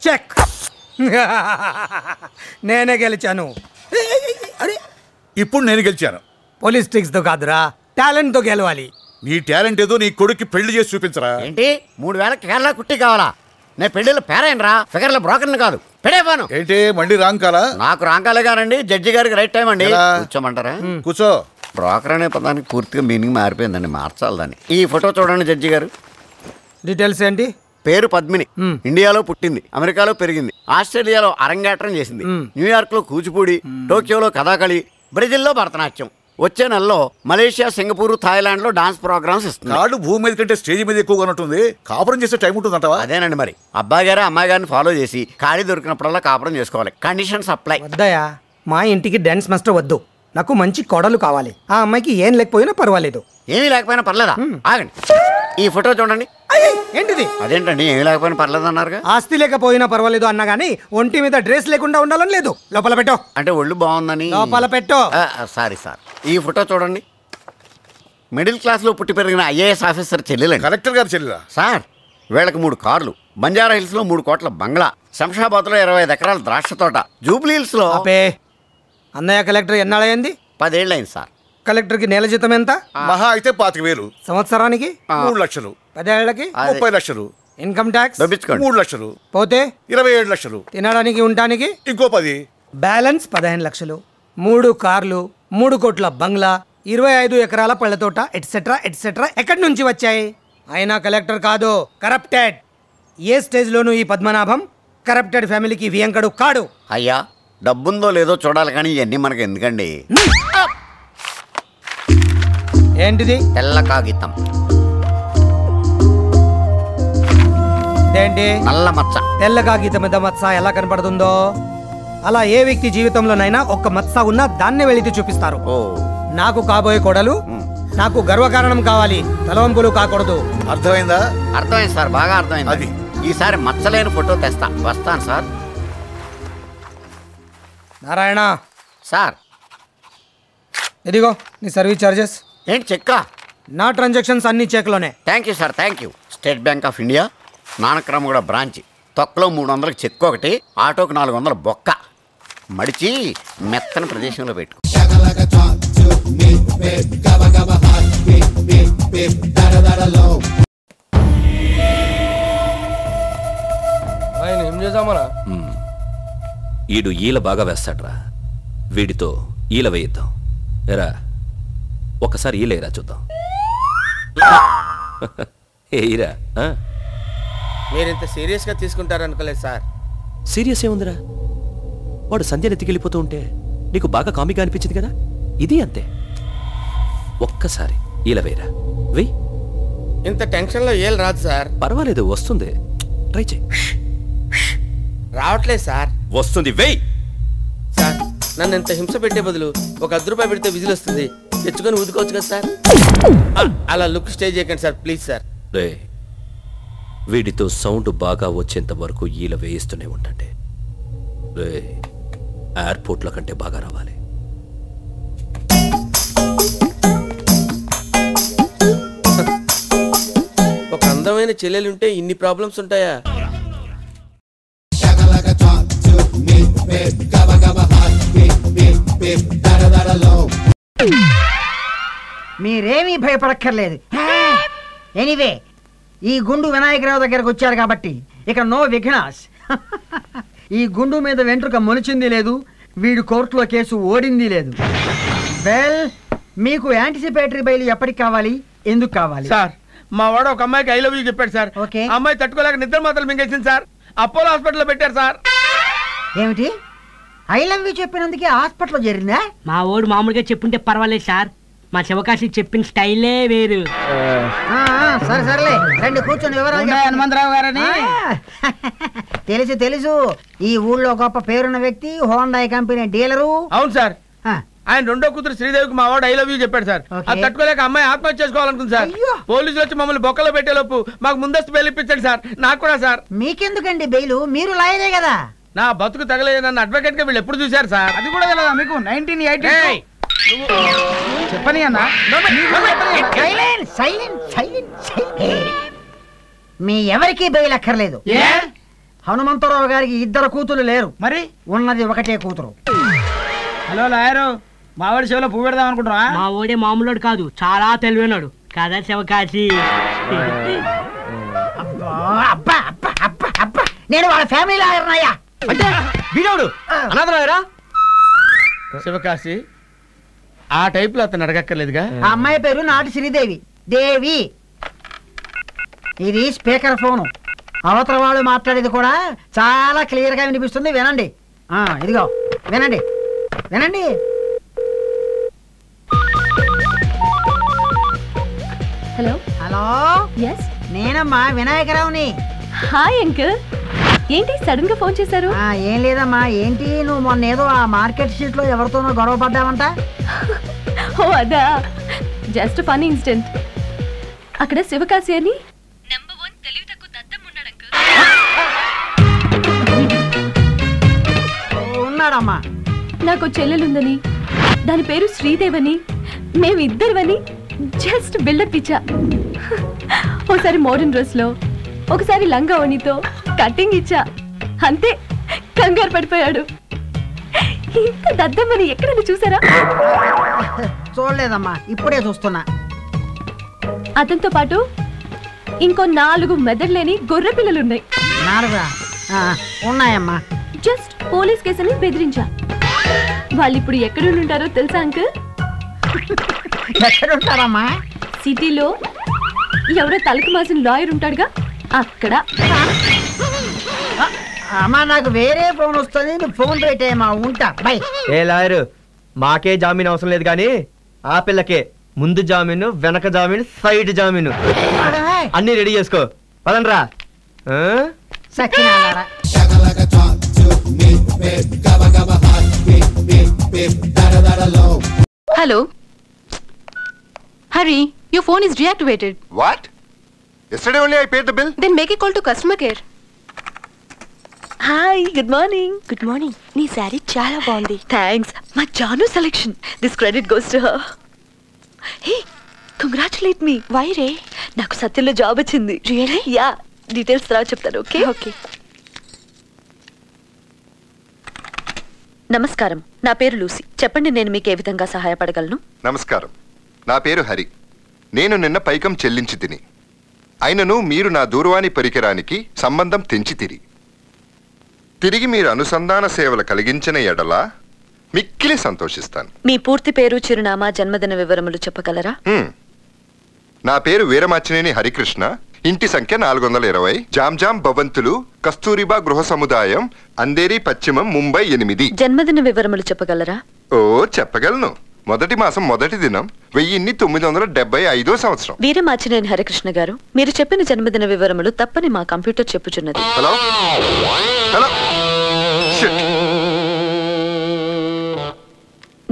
Check. నేనే గెలిచాను. అరే ఇప్పుడు నేను గెలిచాను. పొలిటిక్స్ తో కాదురా, టాలెంట్ తో గెలవాలి. నీ టాలెంట్ ఏదో నీ కొడుక్కి పెళ్లి చేసి చూపించరా. ఏంటి 3000 కేరళ కుట్టి కావాలా? నేను పెళ్లిలో పేరైనరా, ఫిగర్ల బ్రోకర్ని కాదు. పెడేపాను ఏంటి మండి రాంగ్ కాలా? నాకు రాంకాలే గారండి, జడ్జి గారికి రైట్ టైం అండి. కూర్చోమంటారా? కూర్చో. బ్రోకర్ అనే పదానికి పూర్తిగా మీనింగ్ మారిపోయిందండి, మార్చాలి దాన్ని. ఈ ఫోటో చూడండి జడ్జి గారు. డీటెయిల్స్ ఏంటి? పేరు పద్మిని, ఇండియాలో పుట్టింది, అమెరికాలో పెరిగింది, ఆస్ట్రేలియాలో అరంగేట్రం చేసింది, న్యూయార్క్ లో కూచిపూడి, టోక్యోలో కథాకళి, బ్రెజిల్లో భరతనాట్యం. వచ్చే నెలలో మలేషియా, సింగపూర్, థాయిలాండ్ లో డాన్స్ ప్రోగ్రామ్స్ ఇస్తుంది. కాళ్ళు భూమి మీద కంటే స్టేజ్ మీద ఎక్కువగా ఉన్నట్టుంది. కాపురం చేసే టైం ఉంటుందంటవా? అదేనండి మరి. అబ్బాయి గారు అమ్మాయి గారిని ఫాలో చేసి ఖాళీ దొరికినప్పుడల్లా కాపురం చేసుకోవాలి. Conditions apply. వద్దయా, మా ఇంటికి డాన్స్ మాస్టర్ వద్దు. నాకు మంచి కోడలు కావాలి. ఆ అమ్మాయికి ఏం లేకపోయినా పర్వాలేదు. ఏమీ లేకపోయినా పర్లేదా? ఆగండి, ఈ ఫోటో చూడండి. ఏంటిది? అదేంటండి ఏమీ లేకపోయినా పర్లేదు అన్నారుగా? ఆస్తి లేకపోయినా పర్వాలేదు అన్నా గానీ ఒంటి మీద డ్రెస్ లేకుండా ఉండాలని లేదు. లోపల పెట్టో. అంటే ఒళ్ళు బాగుందని. లోపల పెట్టో. సారీ సార్, ఈ ఫోటో చూడండి. మిడిల్ క్లాస్ లో పుట్టి పెరిగిన ఐఏఎస్ ఆఫీసర్ చెల్లెలండి. కలెక్టర్ గారు చెల్లెలా? సార్ వీళ్ళకి 3 కార్లు, బంజారా హిల్స్ లో 3 కోట్ల బంగ్లా, శంషాబాద్ లో 25 ఎకరాల ద్రాక్ష తోట, జూబ్లీ హిల్స్ లో. అన్నయ్య కలెక్టర్ ఎన్నాళ్ళయింది? 10 ఏళ్ళు అయింది సార్. కలెక్టర్ కి నెల జీతం ఎంత? మహా అయితే 25,000. సంవత్సరానికి 3 లక్షలు. 10 ఏళ్ళకి 30 లక్షలు. ఇన్కమ్ ట్యాక్స్ 3 లక్షలు. పోతే 27 లక్షలు. తినడానికి ఉండడానికి ఇంకో 10. బ్యాలెన్స్ 15 లక్షలు. 3 కార్లు, 3 కోట్ల బంగ్లా, 25 ఎకరాల పళ్ళ తోట, ఎట్సెట్రా ఎట్సెట్రా ఎక్కడి నుంచి వచ్చాయి? అయినా కలెక్టర్ కాదు, కరప్టెడ్. ఏ స్టేజ్ లోనూ ఈ పద్మనాభం కరప్టెడ్ ఫ్యామిలీకి వియంకడు కాడు. అయ్యా డబ్బుందో లేదో చూడాలి కానీ ఇవన్నీ మనకు ఎందుకండి? ఏంటిది? తెల్ల కాగితం. ఏంటి? నల్ల మచ్చ. తెల్ల కాగితం మీద మచ్చ ఎలా కనపడుతుందో అలా ఏ వ్యక్తి జీవితంలోనైనా ఒక్క మచ్చ ఉన్నా దాన్నే వెళితే చూపిస్తారు. నాకు కాబోయే కోడలు నాకు గర్వకారణం కావాలి, తలవంపులు కాకూడదు. అర్థమైందా? అర్థమైంది సార్, బాగా అర్థమైంది. అది ఈసారి మచ్చలేని ఫోటో తెస్తా. వస్తాను సార్. నారాయణ సార్, ఇదిగో నీ సర్వీస్ చార్జెస్. ఏంటి చెక్కా? నా ట్రాన్సాక్షన్స్ అన్ని చెక్లోనే. Thank you sir, thank you. State bank of India Nanakramguda branch. తొక్కలో 300 చెక్ ఒకటి, ఆటోకి 400 బొక్క. మడిచి మెత్తని ప్రదేశంలో పెట్టుకో. ఏం చేద్దామరా? ఈడు ఈల బాగా వేస్తాడ్రా, వీడితో ఈల వేయిద్దాం. ఎరా ఒకసారి ఈలేరా చూద్దాం. ఏరా మీరింత సీరియస్గా తీసుకుంటారనుకోలేదు సార్. సీరియస్ ఏముందిరా, వాడు సంధ్యను ఎత్తికెళ్ళిపోతూ ఉంటే నీకు బాగా కామిగా అనిపించింది కదా, ఇది అంతే. ఒక్కసారి ఈల వేయరా, వెయ్యి. ఇంత టెన్షన్లో ఏం రాదు సార్. పర్వాలేదు, వస్తుంది, ట్రై చేయి. రావట్లేదు సార్. వస్తుంది, వెయ్యి. సార్ నన్ను ఇంత హింస పెట్టే బదులు ఒక 10 రూపాయలు పెడితే విజిల్ వస్తుంది, తెచ్చుకొని ఊదుకోవచ్చు కదా సార్. అలా లుక్ స్టే చేయకండి సార్, ప్లీజ్ సార్. రే వీడితో సౌండ్ బాగా వచ్చేంత వరకు ఈల వేయిస్తూనే ఉండండి. రే ఎయిర్పోర్ట్ల కంటే బాగా రావాలి. ఒక అందమైన చెల్లెలుంటే ఇన్ని ప్రాబ్లమ్స్ ఉంటాయా? మీరేమీ భయపడక్కర్లేదు. ఎనీవే ఈ గుండు వినాయకరావు దగ్గరకు వచ్చారు కాబట్టి ఇక నో విఘ్నాస్. ఈ గుండు మీద వెంట్రుక మొలిచింది లేదు, వీడు కోర్టులో కేసు ఓడింది లేదు. వెల్, మీకు యాంటిసిపేటరీ బెయిల్ ఎప్పటికి కావాలి, ఎందుకు కావాలి? సార్ మా వాడు ఒక అమ్మాయికి ఐ లవ్ యూ చెప్పాడు సార్. ఓకే. అమ్మాయి తట్టుకోలేక నిద్ర మాత్రం మింగేసింది సార్. అపోలో హాస్పిటల్లో పెట్టారు సార్. ఏమిటి? ఐ లవ్ యూ చెప్పినందుకే హాస్పిటల్లో చేరిందా? మా ఓడు మామూలుగా చెప్పుంటే పర్వాలేదు సార్, మా శివకాశి చెప్పిన స్టైలే వేరు. సరే సరేలే, రండి కూర్చొని వివరాలు. హనుమంతరావు గారని తెలుసు తెలుసు, ఈ ఊళ్ళో గొప్ప పేరున్న వ్యక్తి, హోండాయ్ కంపెనీ డీలరు. అవును సార్, ఆయన రెండో కూతురు శ్రీదేవికి మా వాడు ఐ లవ్ యూ చెప్పాడు సార్. అది తట్టుకోలేక అమ్మాయి ఆత్మహత్య చేసుకోవాలనుకుంది సార్. పోలీసులు వచ్చి మమ్మల్ని బొక్కలో పెట్టేలోపు మాకు ముందస్తు బెయిల్ ఇప్పించండి సార్. నాకు కూడా సార్. మీకెందుకండి బెయిలు, మీరు లాయరే కదా. నా బతుకు తగలేదు నన్ను అడ్వకేట్ గా వీళ్ళు ఎప్పుడు చూశారు సార్? అది కూడా తెలియదా మీకు? 1980 చెప్పని అన్నా. మీ ఎవరికి బెయిల్ అక్కర్లేదు. హనుమంతరావు గారికి 2 కూతురు లేరు, మరి ఉన్నది ఒకటే కూతురు. హలో లాయరు, మావాడి చెవిలో పువ్వు పెడదాం అనుకుంటున్నా? మా ఓడే మామూలుడు కాదు, చాలా తెలివైనాడు కదా శివకాశి. అబ్బా అబ్బా అబ్బా అబ్బా, నేను వాళ్ళ ఫ్యామిలీ లాయర్నయ్యా. అంటే వీడోడు అనాథరాయరా? శివకాశి, ఆ టైప్ లో అతను అడగక్కర్లేదుగా. ఆ అమ్మాయి పేరు నాటి శ్రీదేవి. దేవి. ఇది స్పీకర్ ఫోను. అవతల వాళ్ళు మాట్లాడేది కూడా చాలా క్లియర్ గా వినిపిస్తుంది, వినండి. ఇదిగో వినండి వినండి. హలో హలో, ఎస్, నేనమ్మా వినాయకరావుని. Hi uncle. ఏంటి సడన్ గా ఫోన్ చేశారు? ఏం లేదమ్మా. ఏంటి నువ్వు మొన్న ఏదో ఆ మార్కెట్ స్ట్రీట్ లో ఎవరితోనో గొడవ పడ్డావంట? ఓ అదా, జస్ట్ ఫన్నీ ఇన్సిడెంట్. అక్కడ శివకాశి అని నెంబర్ 1 తెలివి తక్కువ దద్దం ఉన్నాడు అంకుల్. ఉన్నాడమ్మా. నాకు చెల్లెలుందని, దాని పేరు శ్రీదేవని, మేమిద్దరివని జస్ట్ బిల్డప్ ఇచ్చా. ఒకసారి మోడర్న్ డ్రెస్ లో, ఒకసారి లంగా ఓణితో కటింగ్ ఇచ్చా. అంతే, కంగారు పడిపోయాడు. ఇంత దద్దమ్మని ఎక్కడైనా చూసారా? చూడలేదమ్మా, ఇప్పుడే చూస్తున్నా. అతనితో పాటు ఇంకో 4 మెదడులేని గొర్రె పిల్లలున్నాయి. 4 ఉన్నాయమ్మా. జస్ట్ పోలీస్ కేసుని బెదిరించా. వాళ్ళు ఇప్పుడు ఎక్కడుంటారో తెలుసా అంకుల్? ఎక్కడుంటారమ్మా? సిటీలో ఎవరో తలకు మాసిన లాయర్ ఉంటాడుగా, అక్కడ. అమ్మా, నాకు వేరే ఫోన్ వస్తుంది, నువ్వు ఫోన్ పెట్టేయమ్మా. ఉంటా, బై. ఏ లాయరు, మాకే జామీన్ అవసరం లేదు కానీ ఆ పిల్లకే ముందు జామీను, వెనక జామీను, సైడ్ జామీను అన్ని రెడీ చేసుకో. పదండ్రా. సచ్చినారా. Hello. Hurry, your phone is deactivated. What? Yesterday only I paid the bill. Then make a call to customer care. Hi, good morning. Good morning. నీ సారీ చాలా బాగుంది. థ్యాంక్స్. మా Jaanu selection. This credit goes to her. Hey, congratulate me. Why రే? నాకు సత్యంలో job వచ్చింది. Really? Yeah, details తర్వాత చెప్తాను. Okay okay. నమస్కారం, నా పేరు లూసీ. చెప్పండి, నేను మీకు ఏ విధంగా సహాయపడగలను? నమస్కారం, నా పేరు హరి. నేను నిన్న పైకం చెల్లించి తిని, అయినను మీరు నా దూరవాణి పరికరానికి సంబంధం తెంచి తిరిగి మీరు అనుసంధాన సేవలు కలిగించిన ఎడల మిక్కిలి సంతోషిస్తాను. మీ పూర్తి పేరు, చిరునామా, జన్మదిన వివరములు చెప్పగలరా? నా పేరు వీరమాచినేని హరికృష్ణ. ఇంటి సంఖ్య 420, జామ్ భవంతులు, కస్తూరిబా గృహ సముదాయం, అంధేరి పశ్చిమం, ముంబై 8. జన్మదిన వివరములు చెప్పగలరా? ఓ చెప్పగలను. మొదటి మాసం మొదటి దినం 1975వ సంవత్సరం. వీరమాచినేని హరికృష్ణ గారు, మీరు చెప్పిన జన్మదిన వివరములు తప్పని మా కంప్యూటర్ చెప్పుచున్నది. హలో హలో,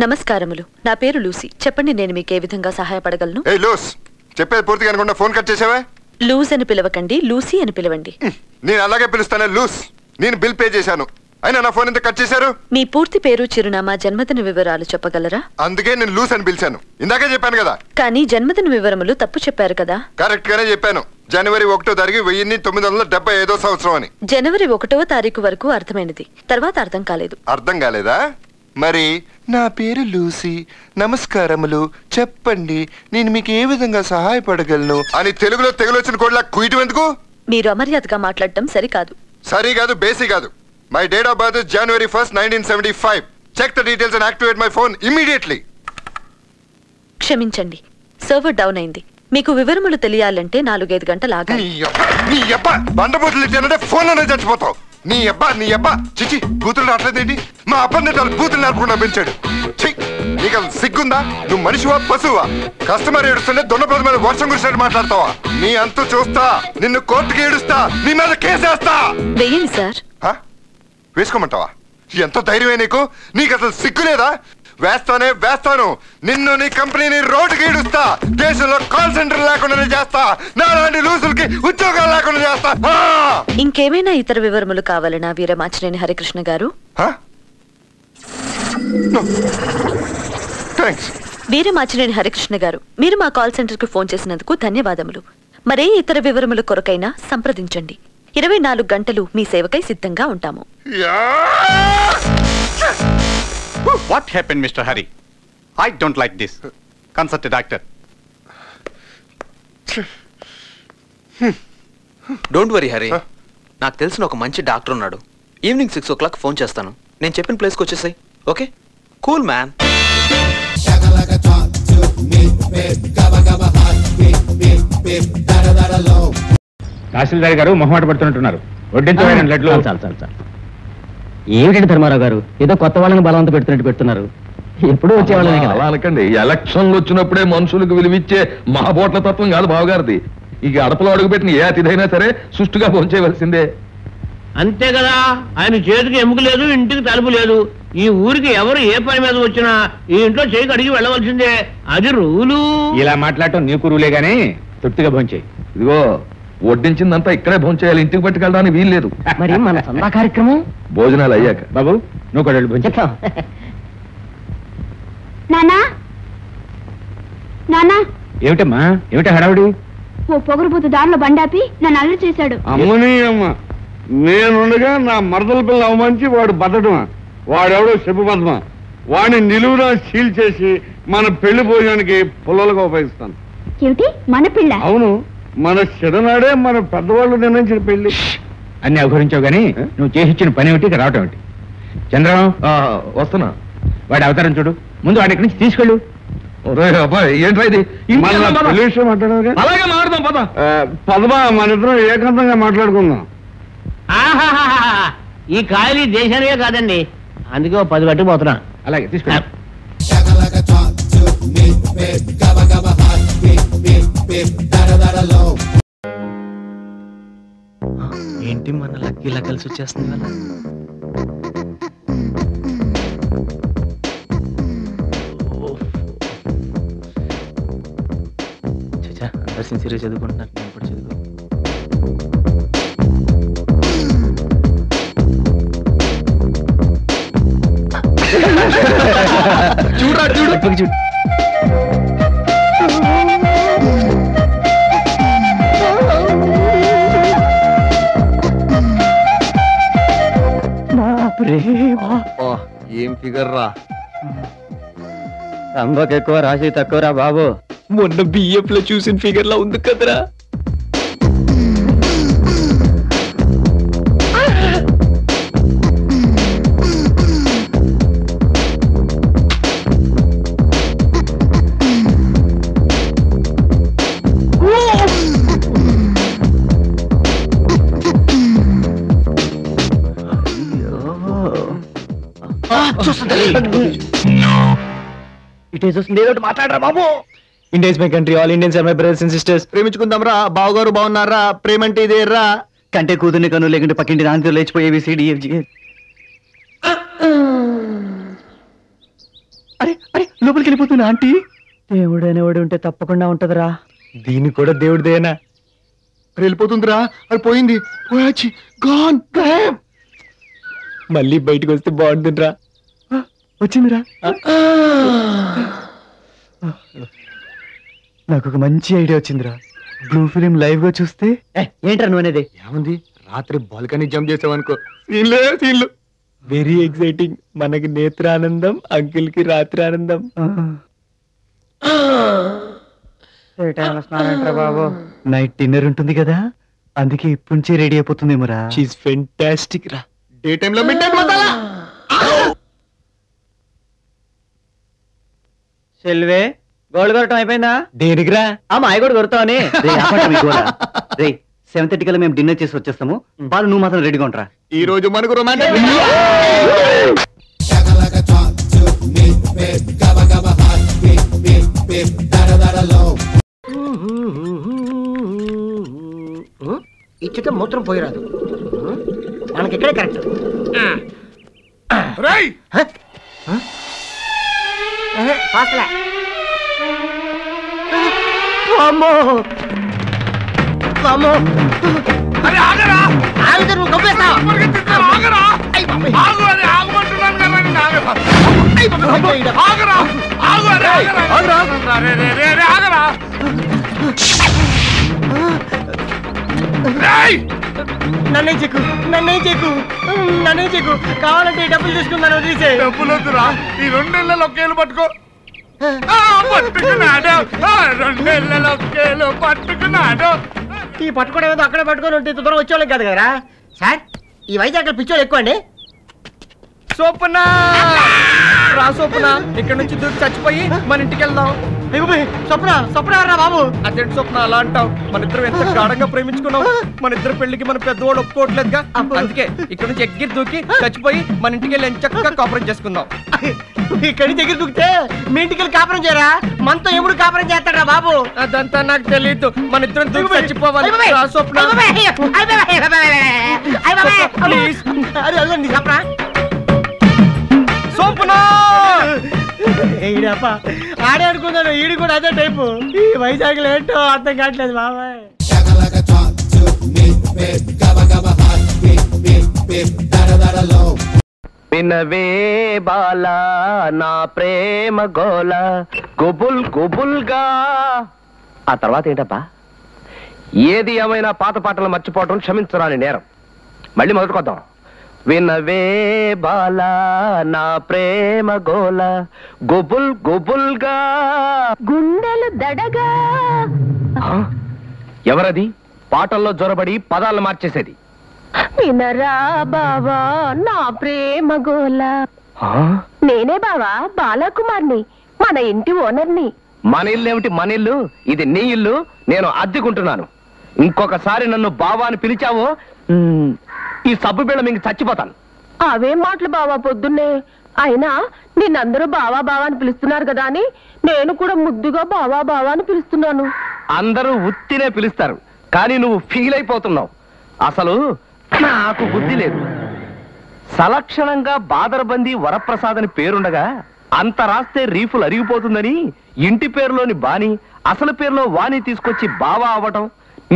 నమస్కారములు, నా పేరు లూసీ. చెప్పండి, నేను మీకు ఏ విధంగా సహాయపడగలను? ఏ లూస్, చెప్పేది పూర్తిగా అనుకుంటా ఫోన్ కట్ చేసావా? లూస్ అని పిలవకండి, లూసీ అని పిలవండి. నేను అలాగే పిలుస్తానే లూస్. నేను బిల్ పే చేశాను, అయినా నా ఫోన్ ఎంత కట్ చేశారు? మీ పూర్తి పేరు, చిరునామా, జన్మదిన వివరాలు చెప్పగలరా? అందుకే నేను లూస్ అని పిలిచాను. ఇందాకే చెప్పాను కదా. కానీ జన్మదిన వివరములు తప్పు చెప్పారు కదా? కరెక్ట్ గానే చెప్పాను. జనవరి 1వ తారీఖు 1975వ సంవత్సరం అని. జనవరి 1వ తారీఖు వరకు అర్థమైనది, తర్వాత అర్థం కాలేదు. అర్థం కాలేదా? మరి నా పేరు లూసీ, నమస్కారములు, చెప్పండి నేను మీకు ఏ విధంగా సహాయపడగలను అని తెలుగులో తెగులొచ్చిన కోడ్లా కుయటం ఎందుకు? మీరు అమర్యాదగా మాట్లాడటం సరికాదు. సరి కాదు, బేసి కాదు. My date of birth is January 1st, 1975. Check the details and activate my phone immediately. క్షమించండి, సర్వర్ డౌన్ అయింది. మీకు వివరములు తెలియాలంటే 4-5 గంటలు ఆగాలి. నీ అబ్బా బండబూతులు ఇచ్చానంటే ఫోన్లోనే చచ్చిపోతావు. నీ అబ్బా చిచి, బూతులు రావట్లేదేంటి? మా అబ్బాయి తను బూతులు నడపకుండా పెంచాడు. నీకు సిగ్గుందా? నువ్వు మనిషివా పశువా? కస్టమర్ ఏడుస్తుంటే దొన్నపద మీద వర్షం కురిసినట్టు మాట్లాడతావా? నీ అంతు చూస్తా, నిన్ను కోర్టుకి ఏడుస్తా, నీ మీద కేసేస్తా. వేయండి సార్. వేసుకోమంటావా? ఎంత ధైర్యమే నీకు? నీకు అసలు సిగ్గు లేదా? వేస్తాను. నిన్ను, నీ కంపెనీని రోడ్డుకి ఈడుస్తా. దేశంలో కాల్ సెంటర్ లేకుండా చేస్తా. నాలాంటి లూసులకి ఉద్యోగాలు లేకుండా చేస్తా. ఇంకేమైనా ఇతర వివరములు కావాలనా వీరమాచినేని హరికృష్ణ గారు? వీరమాచినేని హరికృష్ణ గారు, మీరు మా కాల్ సెంటర్ కు ఫోన్ చేసినందుకు ధన్యవాదములు. మరే ఇతర వివరముల కొరకైనా సంప్రదించండి. 24 గంటలు మీ సేవకై సిద్ధంగా ఉంటాము. What happened, Mr. Hari? I don't like this. Consult a doctor. Don't worry Hari, నాకు తెలిసిన ఒక మంచి డాక్టర్ ఉన్నాడు. ఈవినింగ్ 6 o'clock ఫోన్ చేస్తాను. నేను చెప్పిన ప్లేస్కి వచ్చేసాయి. Okay, cool man. తహసీల్దార్ గారు మొహమాట పడుతున్నట్టున్నారు. వడ్డించబడిన లడ్లు. చాలు చాలు చాలు. ఏమిటండి ధర్మారావు గారు, ఏదో కొత్త వాళ్ళని బలవంత పెడుతున్నట్టు పెడుతున్నారు. ఎప్పుడు వచ్చేవాళ్ళని అలా అనకండి. ఎలక్షన్లు వచ్చినప్పుడే మనుషులకు విలువిచ్చే మహాబోట్ల తత్వం కాదు బావగారిది. ఇక అడపలో అడుగుపెట్టిన ఏ అతిథైనా సరే సుష్టుగా భోంచేయవలసిందే. అంతే కదా, ఆయన చేతికి ఎముక లేదు, ఇంటికి తలుపు లేదు. ఈ ఊరికి ఎవరు ఏ పని మీద వచ్చినా ఈ ఇంట్లో చేయికి అడిగి వెళ్ళవలసిందే, అది రూలు. ఇలా మాట్లాడటం నీకు రూలే గానీ తృప్తిగా భోంచేయి. ఇదిగో వడ్డించిందంతా ఇక్కడే భోంచేయాలి, ఇంటికి పట్టుకెళ్ళడానికి వీల్లేదు. మరి మన సందా కార్యక్రమం భోజనాలు అయ్యాక. బాబు నువ్వు కూడా భోంచేస్తాం. నానా నానా, ఏమిటమ్మా, ఏమిటా హడావుడి? ఓ పొగరుబోతు దారిలో బండాపి నన్ను అల్లరి చేశాడు. అమ్మని అమ్మ, నేనుండగా నా మరదల పిల్ల అవమానించి వాడు బతడమా? వాడెవడో చెప్పు పద్మ. వాడిని నిలువునా సీల్ చేసి మన పెళ్లి భోజనానికి పుల్లలుగా ఉపయోగిస్తాను. ఏమిటి మన పిల్ల? అవును, మన చిన్ననాడే మన పెద్దవాళ్ళు నిర్ణయించిన పెళ్లి. అన్ని అవహరించావు గానీ నువ్వు చేసి ఇచ్చిన పని ఏమిటి, రావటం ఏమిటి? చంద్రం వస్తున్నా. వాడి అవతారం చూడు, ముందు వాడి ఇక్కడి నుంచి తీసుకెళ్ళు. అబ్బాయి ఏంట్రా ఇది? పెళ్లి విషయం మాట్లాడాలి. అలాగే మాట్లాడదాం పద. పద్మ, మన ఇద్దరం ఏకాంతంగా మాట్లాడుకుందాం. ఈ కాయలు దేశానివే కాదండి, అందుకే 10 పట్టుకుపోతున్నా. అలాగే తీసుకెళ్ళి. ఏంటి మన లక్కీ ఇలా కలిసి వచ్చేస్తుంది కదా. అందరు సిన్సియర్గా చదువుకుంటున్నారు, నేను కూడా చదువు. చూడరా చూడు చూడు. ఏం ఫిగర్ రా, రంబకు ఎక్కువ రాసి తక్కువరా బాబు. మొన్న బిఎఫ్ లో చూసిన ఫిగర్ లా ఉంది కదరా. మాట్లాడరా బాబు. Indians my country, all Indians are my brothers and sisters. ప్రేమించుకుందాం రా, బావగారు బాగున్నారా? ప్రేమ అంటే ఇదే రా. కంటే కూతుర్ని కను లేకుంటే పక్కింటి నాన్నతో లేచిపోయేవి సిడిఎఫ్జి. అరే అరే, లోపలికి వెళ్ళిపోతున్నా ఆంటీ. దేవుడు అనేవాడు ఉంటే తప్పకుండా ఉంటదిరా. దీన్ని కూడా దేవుడిదేనా? వెళ్ళిపోతుందిరా, అది పోయింది. పోయాచి గాన్ గాయబ్. మళ్ళీ బయటకు వస్తే బాగుంటుందిరా. వచ్చిందిరా. నాకు ఒక మంచి ఐడియా వచ్చిందిరా. బ్లూ ఫిలిం లైవ్ గా చూస్తే. ఏంట్రా నువ్వు అనేది? ఏముంది, రాత్రి బాల్కనీ జంప్ చేసావనుకో, సీన్లు వెరీ ఎక్సైటింగ్. మనకి నేత్రానందం, అంకిల్ కి రాత్రి ఆనందం. బాబు నైట్ డిన్నర్ ఉంటుంది కదా, అందుకే ఇప్పటి నుంచి రెడీ అయిపోతుందేమోరా. షీఈ్ ఫెంటాస్టిక్ రా. డే టైమ్ లో మిడ్ నైట్ మసాలా. సెల్వే, గోల్డ్ కొరటం అయిపోయిందా? దేనికిరా? ఆ మాయ కూడా కొడతావని. 7:30 కల్లా మేము డిన్నర్ చేసి వచ్చేస్తాము. బాలు నువ్వు మాత్రం రెడీగా ఉంటారా. ఈ రోజు మనకు రొమాంటిక్. ఇచ్చిట మూత్రం పోయిరాదు, మనకి ఇక్కడే కరెక్ట్. ఫాస్ట్లే. అమ్మో అమ్మో, అరే ఆగరా, ఆగితే నువ్వు గొప్పేస్తావు. ఆగరా, ఆగు, అరే ఆగమంటున్నాను కదా నేను. ఆగరా, ఆగు, అరే ఆగరా, ఆగరా. నన్నే చెక్కు కావాలంటే ఈ డబ్బులు తీసుకుందాను వదిలేసే. డబ్బులు వద్దురా, ఈ 2 నెలల ఒకేలు పట్టుకో. పట్టుకున్నాడు, 2 నెలల ఒకేలు పట్టుకున్నాడు. ఈ పట్టుకోవడం ఏదో అక్కడే పట్టుకొని ఉంటే ఇంత దూరం వచ్చేవాళ్ళకి కాదు కదరా సార్. ఈ వైజాగ్ పిచ్చోళ్ళు ఎక్కువ అండి. సోపునా రా సోపునా, ఇక్కడ నుంచి దూకి చచ్చిపోయి మన ఇంటికి వెళ్దాం. స్వప్న రా బాబు. అదేంటి స్వప్న అలా అంటావు? మన ఇద్దరు ఎంత గాఢంగా ప్రేమించుకున్నావు. మన ఇద్దరు పెళ్లికి మన పెద్దవాడు ఒప్పుకోవట్లేదుగా. అందుకే ఇక్కడ నుంచి ఎగ్గిరి దూకి చచ్చిపోయి మన ఇంటికి వెళ్ళి చక్కగా కాపురం చేసుకుందాం. ఇక్కడి నుంచి ఎగిరి దూకితే మీ ఇంటికి వెళ్ళి కాపురం చేయరా? మనతో ఎప్పుడు కాపురం చేస్తాడా బాబు? అదంతా నాకు తెలియదు. మన ఇద్దరం దూకి చచ్చిపోవాలి. స్వప్న ప్లీజ్. సోపునా ఆడే అనుకున్నాను, ఈడు కూడా అదే టైపు. ఈ వైజాగ్ ఏంటో అర్థం కావట్లేదు బాబాయ్. వినవే బాలా నా ప్రేమ గోల గుబుల్ గుబుల్గా. ఆ తర్వాత ఏంటబ్బా? ఏది ఏమైనా పాత పాటలు మర్చిపోవటం క్షమించరాని నేరం. మళ్ళీ మొదలుకొద్దాం. వినవే బాలా నా ప్రేమ గోల గుబుల్ గుబుల్గా గుండెలు దడగా. ఎవరది పాటల్లో జొరబడి పదాలు మార్చేసేది? వినరా బావా నా ప్రేమ గోల. నేనే బావా బాలకుమార్ని, మన ఇంటి ఓనర్ని. మన ఇల్లు ఏమిటి మన ఇల్లు? ఇది నీ ఇల్లు, నేను అద్దెకుంటున్నాను. ఇంకొకసారి నన్ను బావా అని పిలిచావో ఈ సబ్బు బిళ్ళ మీకు చచ్చిపోతాను. అవే మాటలు బావా పొద్దున్నే. అయినా నిన్నందరూ బావా బావా అని పిలుస్తున్నారు కదా అని నేను కూడా ముద్దుగా బావా బావా అని పిలుస్తున్నాను. అందరూ ఉత్తినే పిలుస్తారు, కానీ నువ్వు ఫీల్ అయిపోతున్నావు. అసలు నాకు బుద్ధి లేదు. సలక్షణంగా బాదరబందీ వరప్రసాద్ అని పేరుండగా అంత రాస్తే రీఫులు అరిగిపోతుందని ఇంటి పేరులోని బాని అసలు పేరులో వాణి తీసుకొచ్చి బావా అవ్వటం,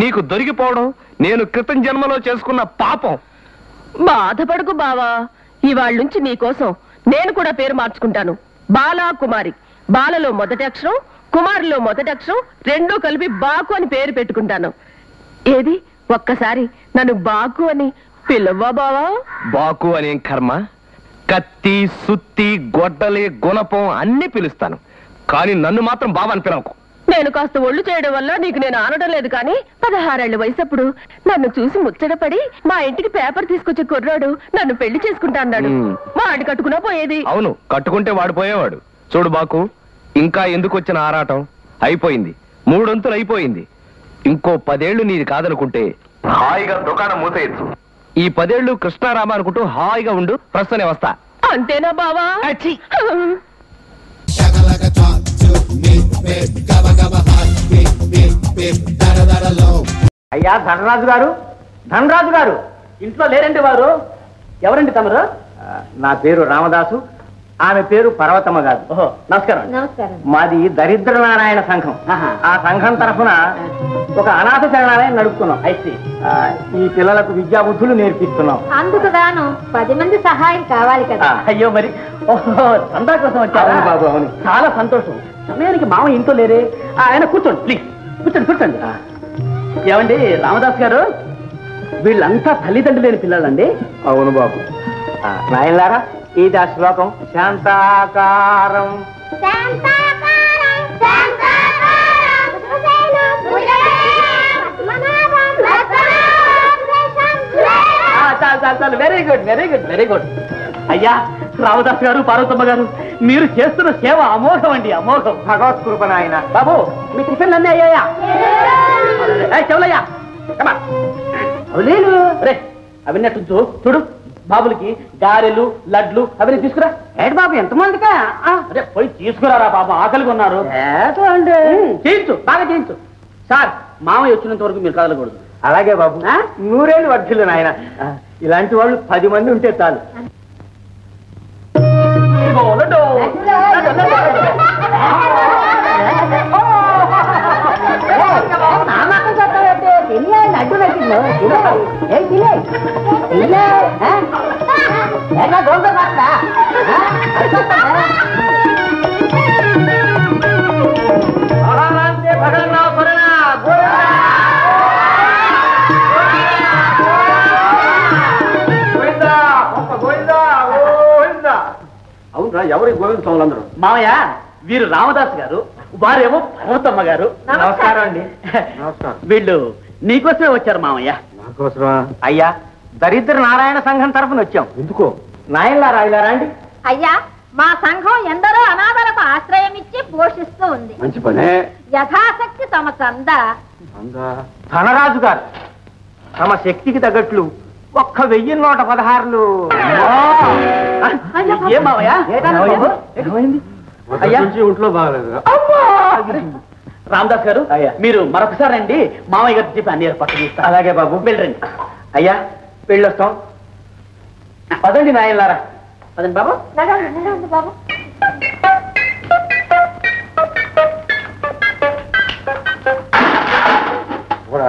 నీకు దొరికిపోవడం నేను క్రితం జన్మలో చేసుకున్న పాపం. బాధపడకు బావా, ఇవాళ నుంచి నీకోసం నేను కూడా పేరు మార్చుకుంటాను. బాలా కుమారి. బాలలో మొదటి అక్షరం, కుమారిలో మొదటి అక్షరం రెండూ కలిపి బాకు అని పేరు పెట్టుకుంటాను. ఏది ఒక్కసారి నన్ను బాకు అని పిలవ్వా బావా? బాకు అనేం కర్మ. కత్తి సుత్తి గొడ్డలి గుణపం అన్ని పిలుస్తాను, కానీ నన్ను మాత్రం బావా అని పిలవకు. నేను కాస్త ఒళ్ళు చేయడం వల్ల నీకు నేను ఆనడం లేదు, కానీ 16 ఏళ్ల వయసప్పుడు నన్ను చూసి ముచ్చటపడి మా ఇంటికి పేపర్ తీసుకొచ్చే కుర్రాడు నన్ను పెళ్లి చేసుకుంటా అన్నాడు. వాడి కట్టుకున్నా పోయేది. అవును, కట్టుకుంటే వాడు పోయేవాడు. చూడు బాకు, ఇంకా ఎందుకు వచ్చిన ఆరాటం? అయిపోయింది, 3 వంతులు అయిపోయింది. ఇంకో 10 ఏళ్లు నీది కాదనుకుంటే హాయిగా దుకాణం మూసేయచ్చు. ఈ 10 ఏళ్లు కృష్ణారామ అనుకుంటూ హాయిగా ఉండు. ప్రస్తుతనే వస్తా. అంతేనా బావా? అయ్యా ధనరాజు గారు, ధనరాజు గారు ఇంట్లో లేరండి. వారు ఎవరండి తమరు? నా పేరు రామదాసు, ఆమె పేరు పర్వతమ్మ గారు. ఓహో నమస్కారం. నమస్కారం. మాది దరిద్ర నారాయణ సంఘం. ఆ సంఘం తరఫున ఒక అనాథ శరణాలయం నడుపుతున్నాం. అయితే ఈ పిల్లలకు విద్యా బుద్ధులు నేర్పిస్తున్నాం. అందుకు గాను 10 మంది సహాయం కావాలి కదా. అయ్యో మరి చందా కోసం వచ్చారా? బాబు అవును, చాలా సంతోషం. సమయానికి మామ ఇంట్లో లేరే. ఆయన కూర్చోండి ప్లీజ్, కూర్చోండి కూర్చోండి. ఏమండి రామదాస్ గారు, వీళ్ళంతా తల్లిదండ్రులు లేని పిల్లలండి. అవును బాబు. రాయలారా, ఇది ఆ శ్లోకం. శాంతాకారం చాలు. Very good very good very good. అయ్యా రామదాస్ గారు, పార్వతమ్మ గారు, మీరు చేస్తున్న సేవ అమోఘం అండి, అమోఘం. భగవత్ కృపణ ఆయన. బాబు మీ టిఫిన్లు అన్నీ అయ్యాయా? చెవులయ్యా లేదు రే, అవన్నీ అట్టు చూడు. బాబులకి గారెలు లడ్లు అవన్నీ తీసుకురా. ఏంటి బాబు ఎంతమందికా? అరే పోయి తీసుకురారా బాబు, ఆకలిగా ఉన్నారు. చేయించు, బాగా చేయించు. సార్ మామయ్య వచ్చినంత వరకు మీరు కదలకూడదు. అలాగే బాబు. 100 ఏళ్ళు వర్ధిల్లు నాయన. ఇలాంటి వాళ్ళు 10 మంది ఉంటే చాలు. లడ్డు నచ్చిందో ఏమిట్రా ఎవరి గోవింద స్వాములందరూ? మామయ్య వీరు రామదాస్ గారు, వారేమో పర్వతమ్మ గారు. నమస్కారం అండి. నమస్కారం. వీళ్ళు నీకోసమే వచ్చారు మామయ్య. నాకోసమా? అయ్యా, దరిద్ర నారాయణ సంఘం తరఫున వచ్చాం. ఎందుకో? నాయనలారా ఇలా రండి. అయ్యా, మా సంఘం ఎందరో అనాథలకు ఆశ్రయం ఇచ్చి పోషిస్తూ ఉంది. మంచి పనే. యథాశక్తి తమ చంద ధనరాజు గారు తమ శక్తికి తగ్గట్లు 1,116 ఏ మావయ్య? అయ్యా, ఒంట్లో బాగలేదు. రామదాస్ గారు మీరు మరొకసారి రండి, మామయ్య గారు చెప్పి అన్ని ఏర్పాట్లు చేస్తారు. అలాగే బాబు, వెళ్ళండి. అయ్యా, వెళ్ళొస్తాం. పదండి నాయనలారా, పదండి బాబు. బాబు కూడా